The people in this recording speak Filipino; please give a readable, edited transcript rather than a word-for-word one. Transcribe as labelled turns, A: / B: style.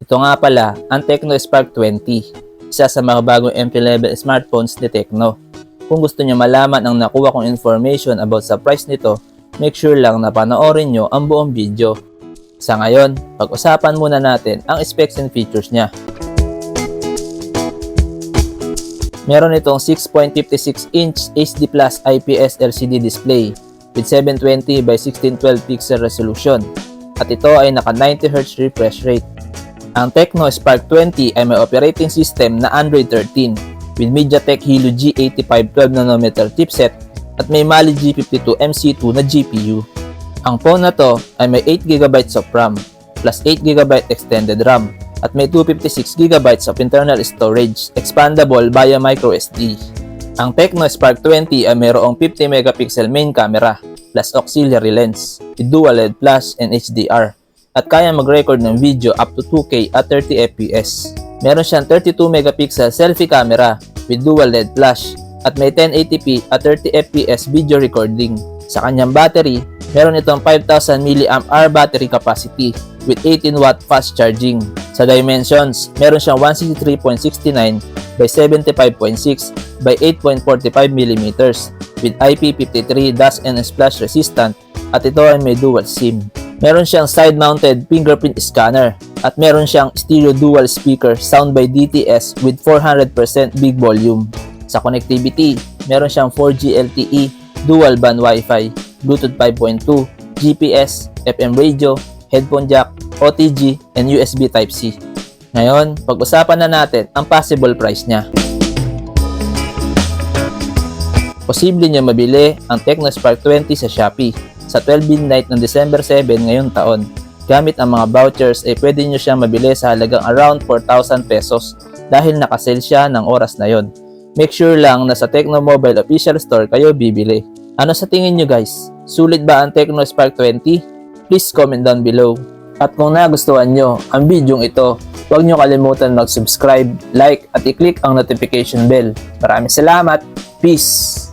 A: Ito nga pala, ang Tecno Spark 20, isa sa mga bagong entry-level smartphones ni Tecno. Kung gusto nyo malaman ang nakuha kong information about sa price nito, make sure lang na panoorin nyo ang buong video. Sa ngayon, pag-usapan muna natin ang specs and features niya. Meron itong 6.56-inch HD Plus IPS LCD display with 720 by 1612 pixel resolution at ito ay naka 90Hz refresh rate. Ang Tecno Spark 20 ay may operating system na Android 13 with MediaTek Helio G85 12nm chipset at may Mali G52 MC2 na GPU. Ang phone na to ay may 8GB of RAM plus 8GB extended RAM at may 256GB of internal storage expandable via microSD. Ang Tecno Spark 20 ay mayroong 50MP main camera plus auxiliary lens with dual LED flash and HDR at kaya mag-record ng video up to 2K at 30fps. Meron siyang 32MP selfie camera with dual LED flash at may 1080p at 30fps video recording. Sa kanyang battery, meron itong 5000 mAh battery capacity with 18W fast charging. Sa dimensions, meron siyang 163.69 by 75.6 by 8.45mm with IP53 dust and splash resistant at ito ay may dual SIM. Meron siyang side-mounted fingerprint scanner at meron siyang stereo dual speaker sound by DTS with 400% big volume. Sa connectivity, meron siyang 4G LTE, dual band Wi-Fi, Bluetooth 5.2, GPS, FM radio, headphone jack, OTG, and USB Type-C. Ngayon, pag-usapan na natin ang possible price niya. Posible niyo mabili ang Tecno Spark 20 sa Shopee sa 12 midnight ng December 7 ngayong taon. Gamit ang mga vouchers ay pwede nyo siya mabili sa halagang around 4,000 pesos dahil nakasale siya ng oras na yon. Make sure lang na sa Tecno Mobile Official Store kayo bibili. Ano sa tingin nyo guys? Sulit ba ang Tecno Spark 20? Please comment down below. At kung nagustuhan nyo ang video ito, huwag nyo kalimutan mag-subscribe, like at i-click ang notification bell. Maraming salamat! Peace!